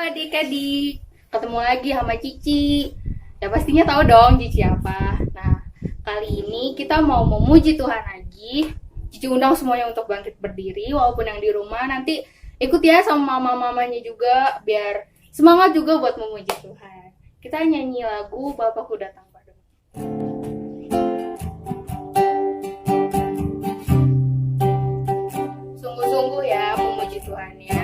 Adik-adik, ketemu lagi sama Cici. Ya pastinya tahu dong Cici apa. Nah, kali ini kita mau memuji Tuhan lagi. Cici undang semuanya untuk bangkit berdiri, walaupun yang di rumah nanti ikut ya sama mama-mamanya juga, biar semangat juga buat memuji Tuhan. Kita nyanyi lagu Bapakku Datang Padamu. Sungguh-sungguh ya memuji Tuhan ya.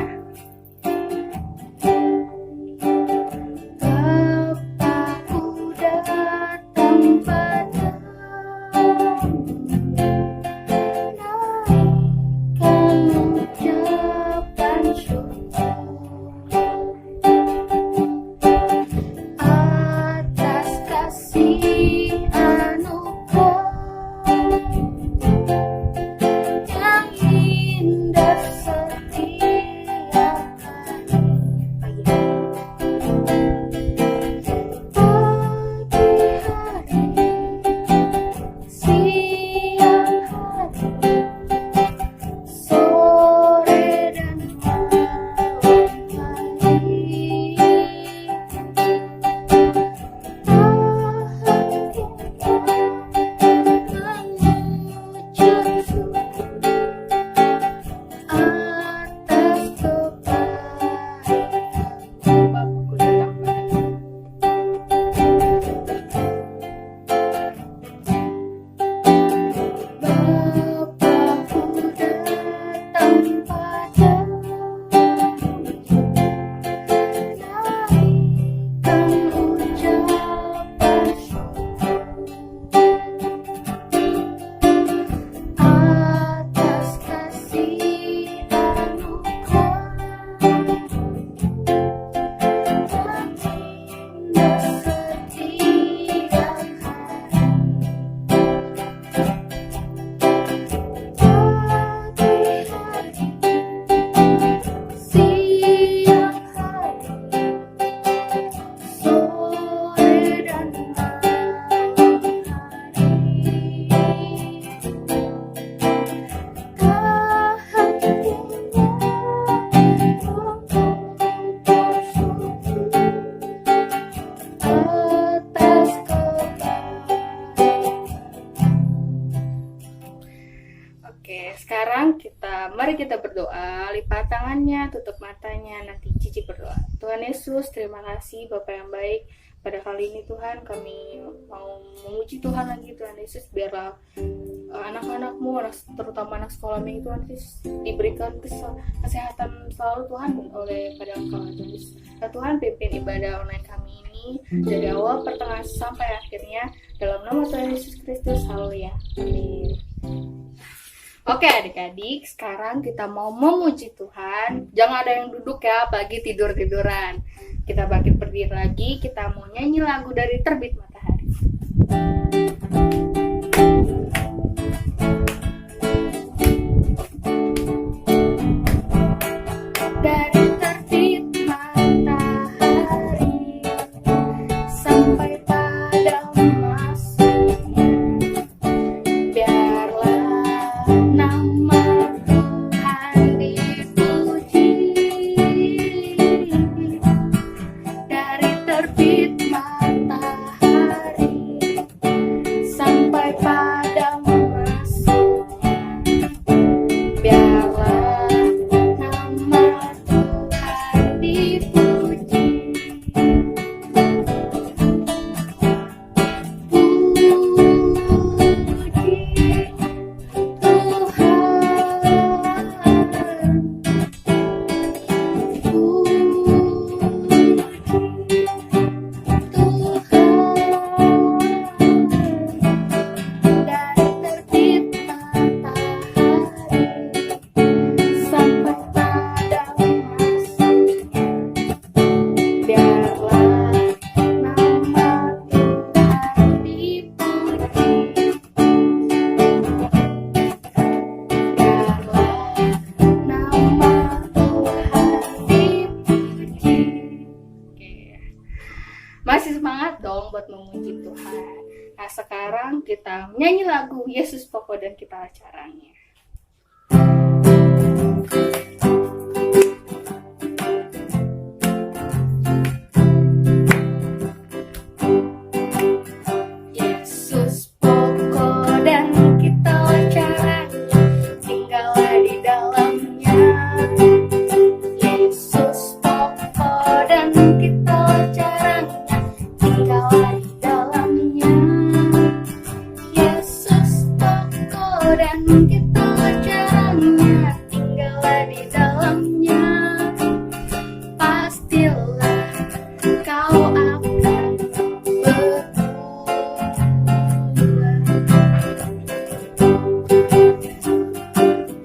Sekarang mari kita berdoa, lipat tangannya, tutup matanya, nanti Cici berdoa. Tuhan Yesus, terima kasih Bapak yang baik. Pada kali ini Tuhan, kami mau memuji Tuhan lagi Tuhan Yesus, biarlah anak-anakmu, terutama anak sekolah itu Tuhan Yesus, diberikan kesehatan selalu Tuhan oleh pada Engkau Tuhan Yesus. Nah, Tuhan pimpin ibadah online kami ini dari awal, pertengahan sampai akhirnya, dalam nama Tuhan Yesus Kristus, haleluya, amin. Oke adik-adik, sekarang kita mau memuji Tuhan. Jangan ada yang duduk ya, apalagi tidur-tiduran. Kita bangkit berdiri lagi, kita mau nyanyi lagu dari Terbit Matahari. Dari terbit matahari sampai pada masuknya, biarlah nama Tuhan dipuji. Dari terbit matahari kita menyanyi lagu Yesus Pokok dan Kita Caranya. Yesus pokok dan kita caranya, tinggallah di dalamnya. Yesus pokok dan kita caranya, tinggallah di dalamnya. Yesus pokok dan kita caranya, tinggallah di dalamnya. Pastilah kau akan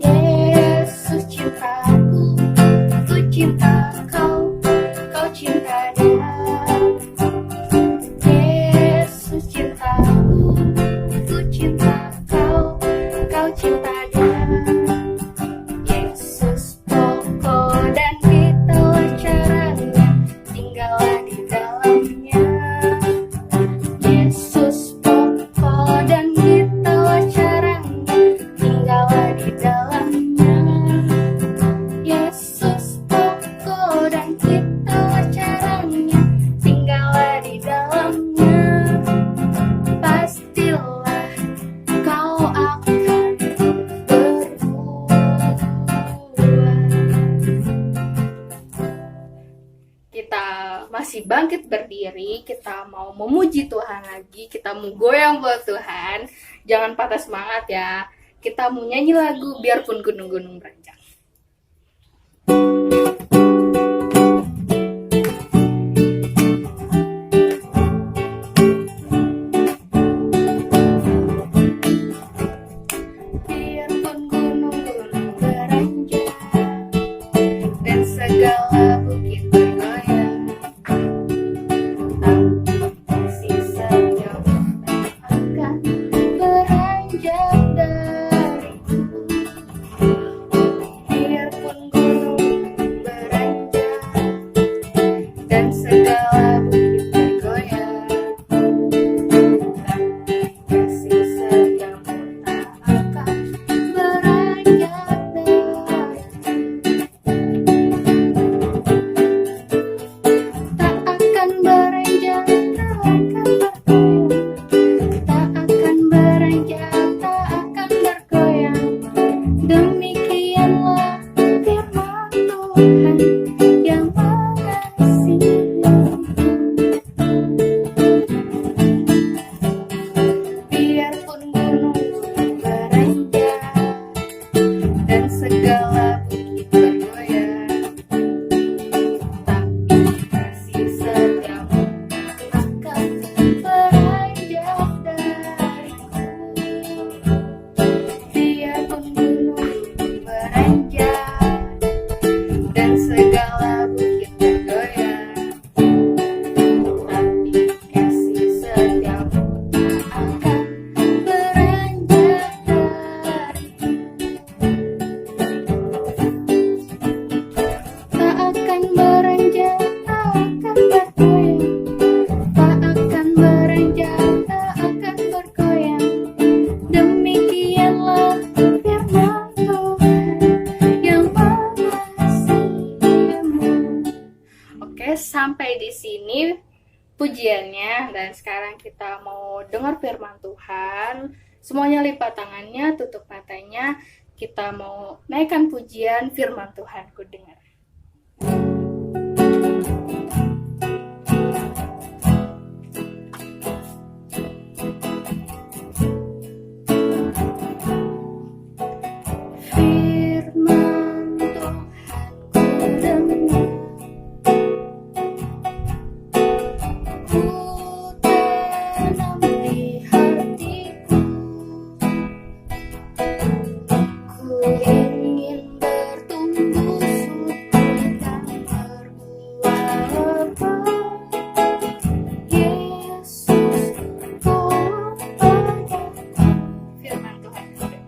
Yesus cintaku, ku cinta kau, kau cinta dia. Yesus cintaku, ku cinta kau, kau cinta dia. Yesus pokok dan kita caranya, tinggallah di dalamnya. Yesus pokok dan kita caranya, tinggallah di dalamnya. Yesus pokok dan kita caranya, tinggallah di dalamnya. Pastilah kau akan berubah. Kita masih bangkit berdiri, kita mau memuji Tuhan lagi, kita mau goyang buat Tuhan. Jangan patah semangat ya. Kita mau nyanyi lagu Biarpun Gunung-gunung Beranjak. Biarpun gunung-gunung beranjak dan segala bukit bergoyang, tapi sejauh akan beranjak dariku. Biarpun gunung beranjak dan segala bukit bergoyang, tapi kasih setiamu tak akan beranjak dariku. Tak akan beranjak, tak akan bergoyang, tak akan beranjak, tak akan bergoyang. Demikianlah firman Tuhan yang mengasihimu. Biarpun gunung beranjak dan segala bukit bergoyang, tapi kasih setiamu akan beranjak dariku. Biarpun gunung beranjak dan segala bukit bergoyang, tapi kasih setiamu akan beranjak dariku. Tak akan beranjak, tak akan bergoyang, tak akan beranjak, tak akan bergoyang. Demikianlah firman Tuhan yang mengasihimu. Oke, sampai di sini pujiannya, dan sekarang kita mau dengar firman Tuhan. Semuanya lipat tangannya, tutup matanya. Kita mau naikkan pujian firman Tuhan ku dengar. Firman Tuhan ku dengar, ku tanam di hatiku. Ku ingin bertumbuh subur dan berbuah lebat. Yesus padaku. Firman Tuhan ku dengar.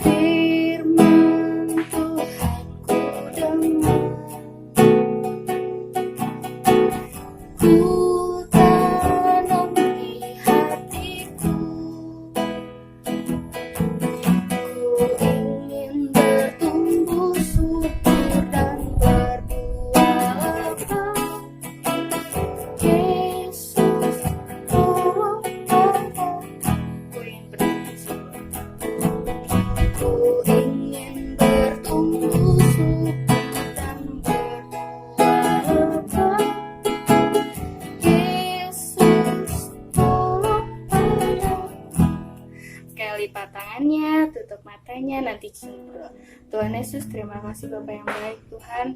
Firman Tuhan ku dengar. lipat tangannya, tutup matanya, nanti Cici berdoa. Tuhan Yesus, terima kasih Bapa yang baik Tuhan.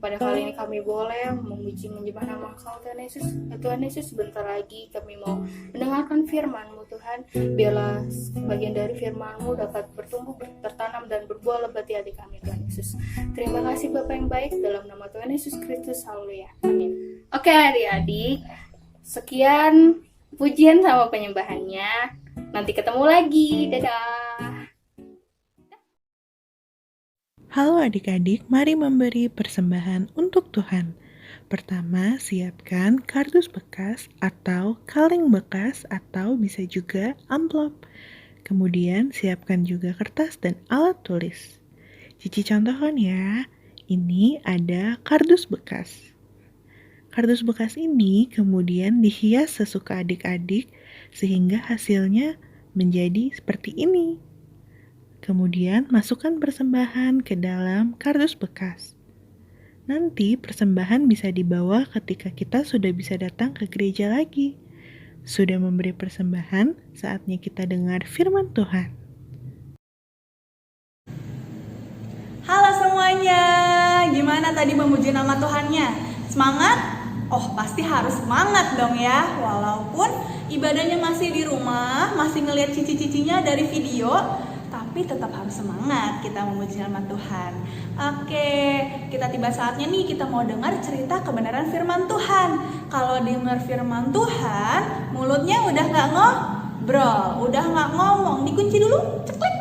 Pada kali ini kami boleh memuji menyembah nama Engkau Tuhan Yesus. Tuhan Yesus, sebentar lagi kami mau mendengarkan firman-Mu Tuhan. Biarlah bagian dari firman-Mu dapat bertumbuh, tertanam dan berbuah lebat di hati kami Tuhan Yesus. Terima kasih Bapa yang baik, dalam nama Tuhan Yesus Kristus. Haleluya. Amin. Oke adik-adik, sekian pujian sama penyembahannya. Nanti ketemu lagi. Dadah. Halo adik-adik, mari memberi persembahan untuk Tuhan. Pertama, siapkan kardus bekas atau kaleng bekas atau bisa juga amplop. Kemudian, siapkan juga kertas dan alat tulis. Cici contohkan ya, ini ada kardus bekas. Kardus bekas ini kemudian dihias sesuka adik-adik sehingga hasilnya menjadi seperti ini. Kemudian masukkan persembahan ke dalam kardus bekas. Nanti persembahan bisa dibawa ketika kita sudah bisa datang ke gereja lagi. Sudah memberi persembahan, saatnya kita dengar firman Tuhan. Halo semuanya, gimana tadi memuji nama Tuhannya? Semangat? Oh pasti harus semangat dong ya. Walaupun ibadahnya masih di rumah, masih ngelihat cici-cicinya dari video, tapi tetap harus semangat kita memuji nama Tuhan. Oke, kita tiba saatnya nih kita mau dengar cerita kebenaran firman Tuhan. Kalau dengar firman Tuhan, mulutnya udah gak ngobrol, udah gak ngomong, dikunci dulu, ceklek.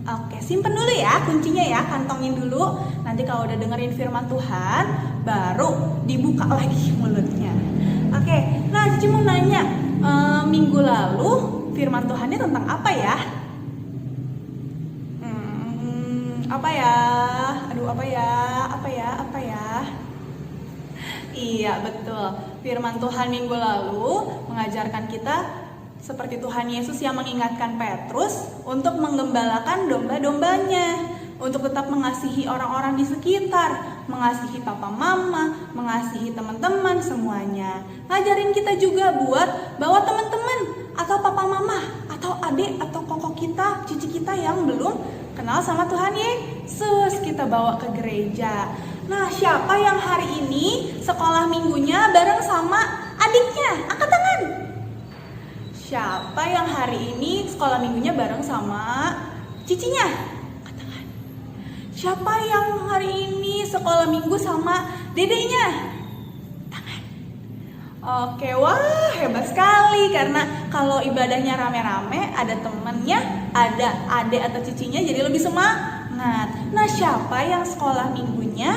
Oke, simpen dulu ya kuncinya ya, kantongin dulu. Nanti kalau udah dengerin firman Tuhan, baru dibuka lagi mulutnya. Oke, nah Cici mau nanya, minggu lalu firman Tuhannya tentang apa ya? Apa ya? Iya betul, firman Tuhan minggu lalu mengajarkan kita seperti Tuhan Yesus yang mengingatkan Petrus untuk menggembalakan domba-dombanya, untuk tetap mengasihi orang-orang di sekitar, mengasihi papa mama, mengasihi teman-teman semuanya. Ngajarin kita juga buat bawa teman-teman atau papa mama atau adik atau koko kita, cici kita yang belum kenal sama Tuhan Yesus, kita bawa ke gereja. Nah, siapa yang hari ini sekolah minggunya bareng sama adiknya? Angkat tangan. Siapa yang hari ini sekolah minggunya bareng sama cicinya? Angkat tangan. Siapa yang hari ini sekolah minggu sama dedeknya? Tangan. Oke, wah hebat sekali. Karena kalau ibadahnya rame-rame, ada temennya, ada adik atau cicinya, jadi lebih semangat. Nah, siapa yang sekolah minggunya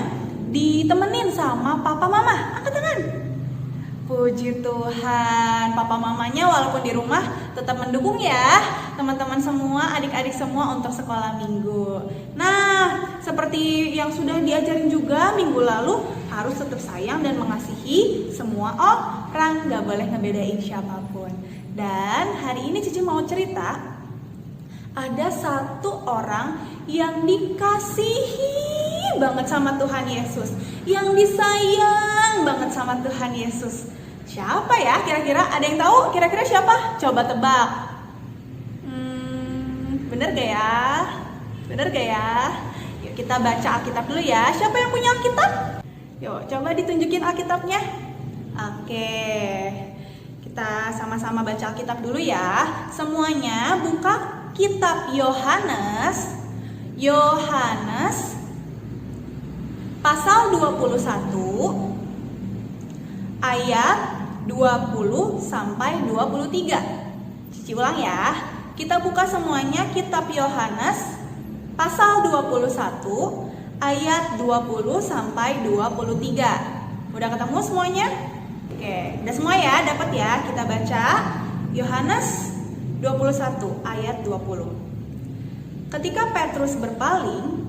ditemenin sama papa mama? Angkat tangan. Puji Tuhan, papa mamanya walaupun di rumah tetap mendukung ya teman-teman semua, adik-adik semua untuk sekolah minggu. Nah, seperti yang sudah diajarin juga minggu lalu, harus tetap sayang dan mengasihi semua orang, gak boleh ngebedain siapapun. Dan hari ini Cici mau cerita, ada satu orang yang dikasihi banget sama Tuhan Yesus, yang disayang banget sama Tuhan Yesus. Siapa ya kira-kira? Ada yang tahu kira-kira siapa? Coba tebak. Bener gak ya? Bener gak ya? Yuk kita baca Alkitab dulu ya. Siapa yang punya Alkitab? Yuk coba ditunjukin Alkitabnya. Oke, kita sama-sama baca Alkitab dulu ya. Semuanya buka kitab Yohanes pasal 21 ayat 20 sampai 23. Cici ulang ya. Kita buka semuanya kitab Yohanes pasal 21 ayat 20 sampai 23. Udah ketemu semuanya? Oke, udah semua ya, dapat ya. Kita baca Yohanes 21 ayat 20. Ketika Petrus berpaling,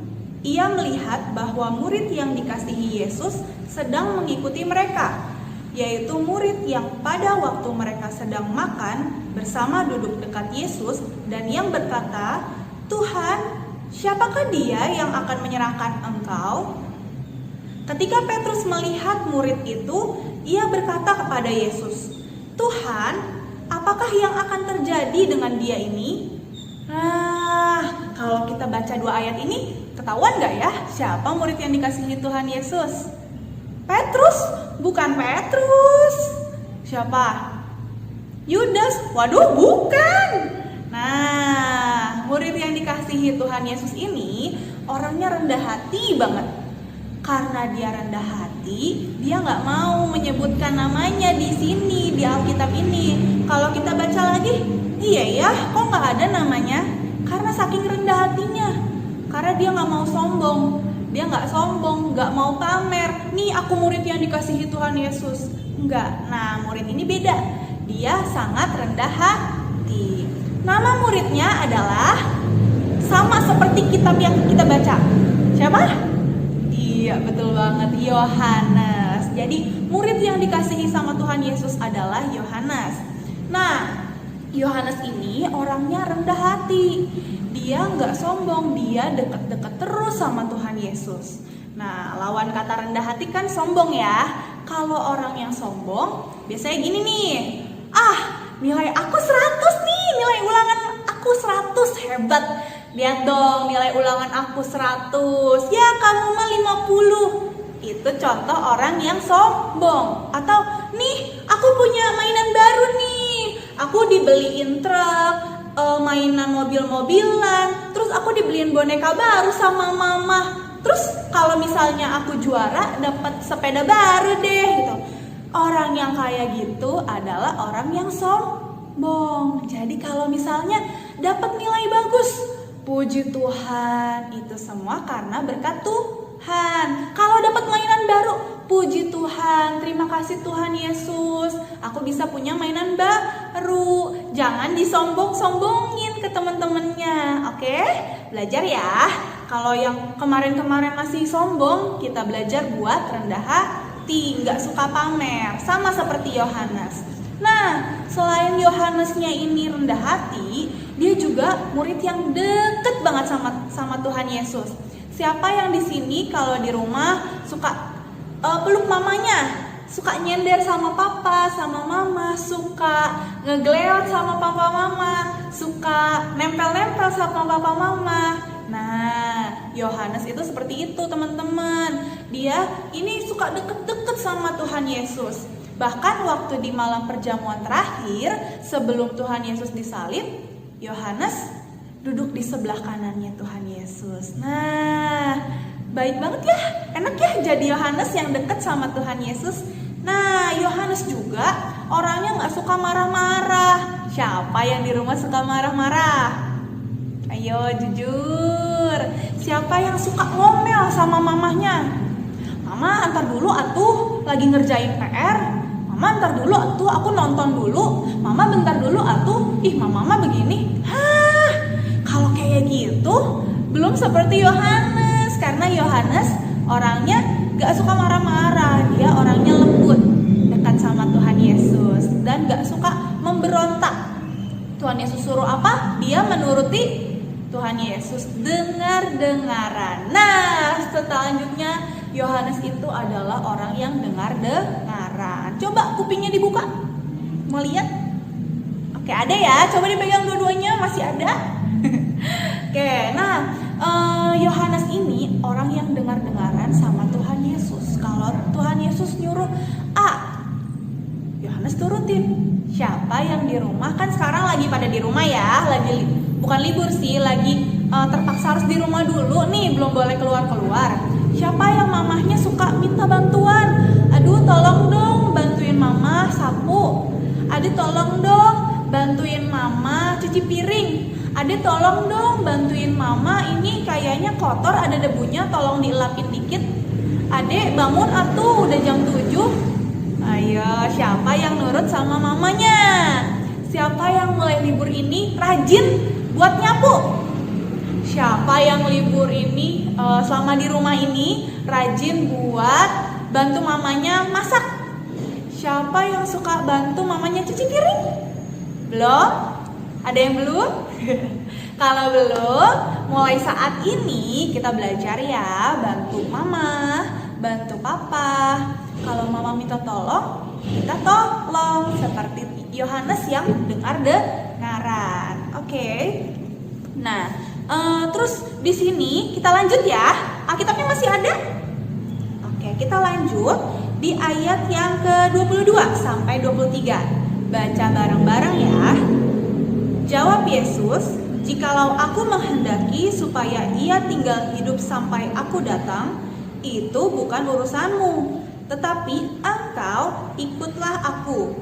ia melihat bahwa murid yang dikasihi Yesus sedang mengikuti mereka, yaitu murid yang pada waktu mereka sedang makan bersama duduk dekat Yesus dan yang berkata, "Tuhan, siapakah dia yang akan menyerahkan Engkau?" Ketika Petrus melihat murid itu, ia berkata kepada Yesus, "Tuhan, apakah yang akan terjadi dengan dia ini?" Nah, kalau kita baca 2 ayat ini, ketahuan gak ya siapa murid yang dikasihi Tuhan Yesus? Petrus? Bukan Petrus. Siapa? Yudas? Waduh, bukan. Nah, murid yang dikasihi Tuhan Yesus ini orangnya rendah hati banget. Karena dia rendah hati, dia nggak mau menyebutkan namanya di sini, di Alkitab ini. Kalau kita baca lagi, iya ya, kok nggak ada namanya? Karena saking rendah hatinya. Karena dia nggak mau sombong. Dia nggak sombong, nggak mau pamer. Nih aku murid yang dikasihi Tuhan Yesus. Enggak. Nah, murid ini beda. Dia sangat rendah hati. Nama muridnya adalah sama seperti kitab yang kita baca. Siapa? Iya, betul banget, Yohanes. Jadi murid yang dikasihi sama Tuhan Yesus adalah Yohanes. Nah, Yohanes ini orangnya rendah hati. Dia nggak sombong, dia deket-deket terus sama Tuhan Yesus. Nah, lawan kata rendah hati kan sombong ya. Kalau orang yang sombong, biasanya gini nih. Nilai aku 100 nih, nilai ulangan aku 100, hebat. Lihat dong, nilai ulangan aku 100. Ya, kamu mah 50. Itu contoh orang yang sombong. Atau, nih, aku punya mainan baru nih. Aku dibeliin truk, mainan mobil-mobilan. Terus aku dibeliin boneka baru sama mama. Terus kalau misalnya aku juara, dapat sepeda baru deh gitu. Orang yang kayak gitu adalah orang yang sombong. Jadi kalau misalnya dapat nilai bagus, puji Tuhan, itu semua karena berkat Tuhan. Kalau dapat mainan baru, puji Tuhan, terima kasih Tuhan Yesus, aku bisa punya mainan baru. Jangan disombong-sombongin ke teman-temannya, oke? Belajar ya. Kalau yang kemarin-kemarin masih sombong, kita belajar buat rendah hati, nggak suka pamer, sama seperti Yohanes. Nah, selain Yohanesnya ini rendah hati, dia juga murid yang deket banget sama Tuhan Yesus. Siapa yang di sini kalau di rumah suka peluk mamanya, suka nyender sama papa, sama mama, suka ngegleot sama papa mama, suka nempel-nempel sama papa mama. Nah, Yohanes itu seperti itu teman-teman. Dia ini suka deket-deket sama Tuhan Yesus. Bahkan waktu di malam perjamuan terakhir sebelum Tuhan Yesus disalib, Yohanes duduk di sebelah kanannya Tuhan Yesus. Nah, baik banget ya, enak ya jadi Yohanes yang dekat sama Tuhan Yesus. Nah, Yohanes juga orangnya gak suka marah-marah. Siapa yang di rumah suka marah-marah? Ayo jujur. Siapa yang suka ngomel sama mamahnya? Mama antar dulu atuh, lagi ngerjain PR. Mama antar dulu atuh, aku nonton dulu. Mama bentar dulu atuh, ih mama begini. Kalau kayak gitu belum seperti Yohanes. Karena Yohanes orangnya gak suka marah-marah. Dia orangnya lembut, dekat sama Tuhan Yesus, dan gak suka memberontak. Tuhan Yesus suruh apa? Dia menuruti Tuhan Yesus, dengar-dengaran. Nah, selanjutnya Yohanes itu adalah orang yang dengar-dengaran. Coba kupingnya dibuka, mau lihat? Oke, ada ya, coba dipegang dua-duanya, masih ada. Oke, nah Yohanes ini orang yang dengar-dengaran sama Tuhan Yesus. Kalau Tuhan Yesus nyuruh A, Yohanes turutin. Siapa yang di rumah, kan sekarang lagi pada di rumah ya, lagi bukan libur sih, lagi terpaksa harus di rumah dulu nih, belum boleh keluar-keluar. Siapa yang mamahnya suka minta bantuan? Aduh, tolong dong bantuin mama sapu. Aduh, tolong dong bantuin mama cuci piring. Aduh, tolong dong bantuin mama, ini kayaknya kotor, ada debunya, tolong dielapin dikit. Adek bangun atuh, udah jam 7. Ayo, siapa yang nurut sama mamanya? Siapa yang mulai libur ini rajin buat nyapu? Siapa yang libur ini selama di rumah ini rajin buat bantu mamanya masak? Siapa yang suka bantu mamanya cuci piring? Belum? Ada yang belum? Kalau belum, mulai saat ini kita belajar ya, bantu mama, bantu papa. Kalau mama minta tolong, kita tolong, seperti Yohanes yang dengar-dengaran. Oke. Nah, terus di sini kita lanjut ya. Alkitabnya masih ada? Oke, kita lanjut di ayat yang ke-22 sampai 23. Baca bareng-bareng ya. Jawab Yesus, "Jikalau aku menghendaki supaya ia tinggal hidup sampai aku datang, itu bukan urusanmu, tetapi engkau ikutlah aku."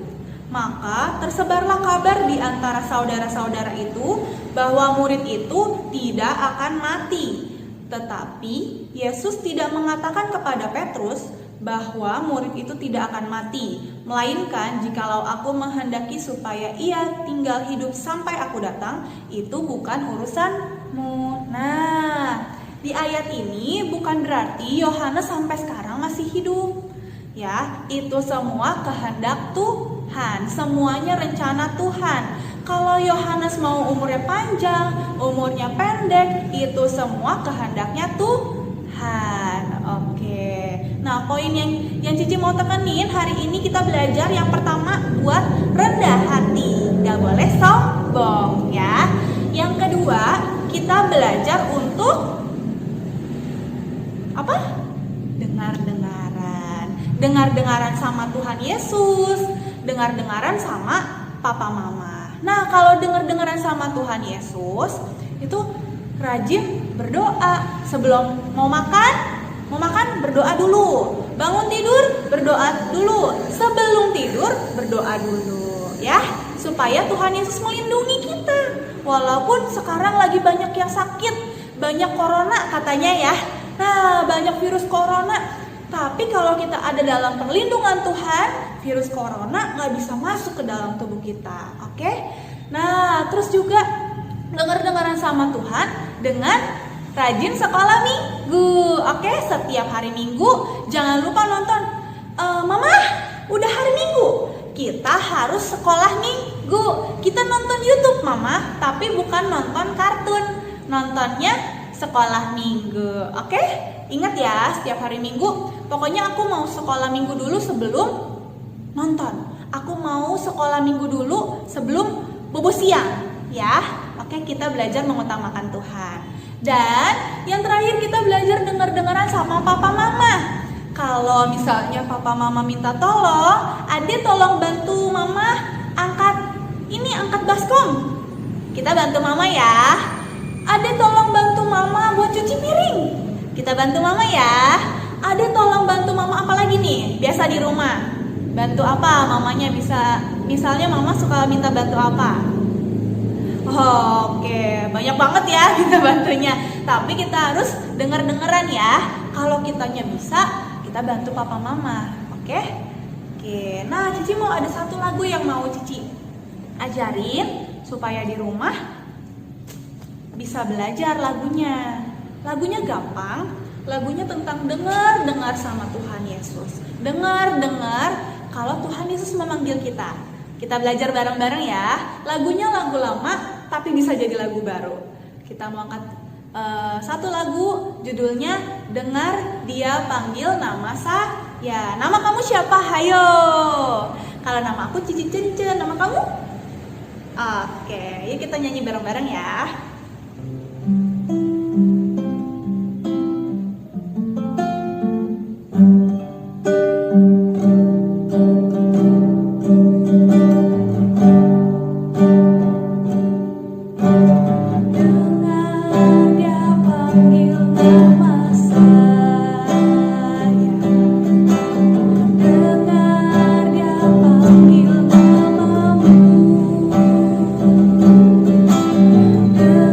Maka tersebarlah kabar di antara saudara-saudara itu bahwa murid itu tidak akan mati. Tetapi Yesus tidak mengatakan kepada Petrus bahwa murid itu tidak akan mati, melainkan jikalau aku menghendaki supaya ia tinggal hidup sampai aku datang, itu bukan urusanmu. Nah, di ayat ini bukan berarti Yohanes sampai sekarang masih hidup. Ya, itu semua kehendak Tuhan, semuanya rencana Tuhan. Kalau Yohanes mau umurnya panjang, umurnya pendek, itu semua kehendaknya Tuhan. Oke. Nah, poin yang Cici mau tekenin hari ini kita belajar yang pertama buat rendah hati, gak boleh sombong ya. Yang kedua kita belajar untuk apa? Dengar-dengaran sama Tuhan Yesus, dengar-dengaran sama papa mama. Nah, kalau dengar-dengaran sama Tuhan Yesus itu rajin berdoa. Sebelum mau makan berdoa dulu. Bangun tidur berdoa dulu. Sebelum tidur berdoa dulu ya, supaya Tuhan Yesus melindungi kita. Walaupun sekarang lagi banyak yang sakit, banyak corona katanya ya. Nah, banyak virus corona. Tapi kalau kita ada dalam perlindungan Tuhan, virus corona nggak bisa masuk ke dalam tubuh kita. Oke? Nah, terus juga dengar-dengaran sama Tuhan dengan rajin sekolah minggu. Oke? Setiap hari Minggu jangan lupa nonton. Mama, udah hari Minggu. Kita harus sekolah minggu. Kita nonton YouTube, Mama, tapi bukan nonton kartun. Nontonnya sekolah minggu. Oke? Ingat ya, setiap hari Minggu. Pokoknya aku mau sekolah minggu dulu sebelum nonton. Aku mau sekolah minggu dulu sebelum bobo siang. Ya, oke, kita belajar mengutamakan Tuhan. Dan yang terakhir kita belajar dengar-dengaran sama papa mama. Kalau misalnya papa mama minta tolong, Ade tolong bantu mama angkat baskom. Kita bantu mama ya. Ade tolong bantu mama buat cuci piring. Kita bantu mama ya. Ade tolong bantu mama apa lagi nih? Biasa di rumah. Bantu apa? Mamanya bisa, misalnya mama suka minta bantu apa? Oke, banyak banget ya kita bantunya. Tapi kita harus dengar-dengaran ya. Kalau kitanya bisa, kita bantu papa mama. Oke? Oke. Nah, Cici mau ada satu lagu yang mau Cici ajarin supaya di rumah bisa belajar lagunya. Lagunya gampang, lagunya tentang dengar sama Tuhan Yesus. Dengar kalau Tuhan Yesus memanggil kita. Kita belajar bareng-bareng ya. Lagunya lagu lama, tapi bisa jadi lagu baru. Kita mau angkat satu lagu, judulnya Dengar Dia Panggil Nama Saya. Nama kamu siapa? Hayo. Kalau nama aku Cici Cencen, nama kamu? Oke, yuk kita nyanyi bareng-bareng ya. Dengar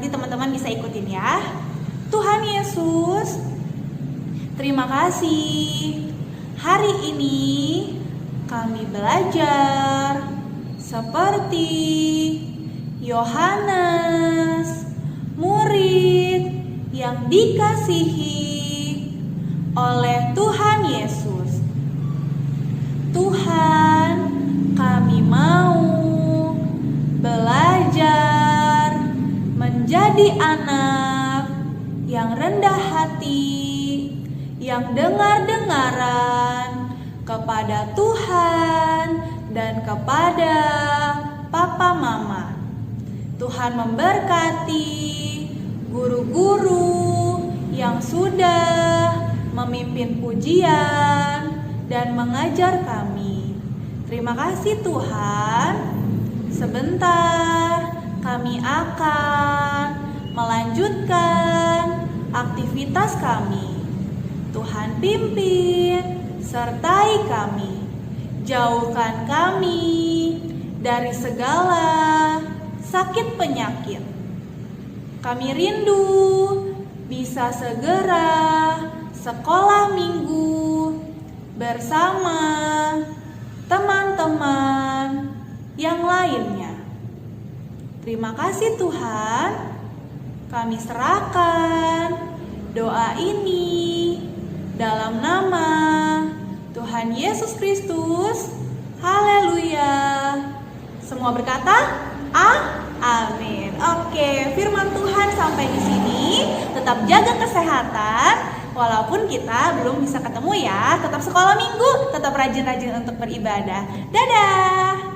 Nanti teman-teman bisa ikutin ya. Tuhan Yesus, terima kasih. Hari ini kami belajar seperti Yohanes, murid yang dikasihi oleh Tuhan Yesus. Tuhan, kami mau belajar menjadi anak yang rendah hati, yang dengar-dengaran kepada Tuhan dan kepada Papa Mama. Tuhan memberkati guru-guru yang sudah memimpin pujian dan mengajar kami. Terima kasih Tuhan. Sebentar kami akan melanjutkan aktivitas kami. Tuhan pimpin, sertai kami. Jauhkan kami dari segala sakit penyakit. Kami rindu bisa segera sekolah minggu bersama teman-teman yang lainnya. Terima kasih Tuhan. Kami serahkan doa ini dalam nama Tuhan Yesus Kristus. Haleluya. Semua berkata, amin. Oke, firman Tuhan sampai di sini. Tetap jaga kesehatan. Walaupun kita belum bisa ketemu ya, tetap sekolah minggu, tetap rajin-rajin untuk beribadah. Dadah.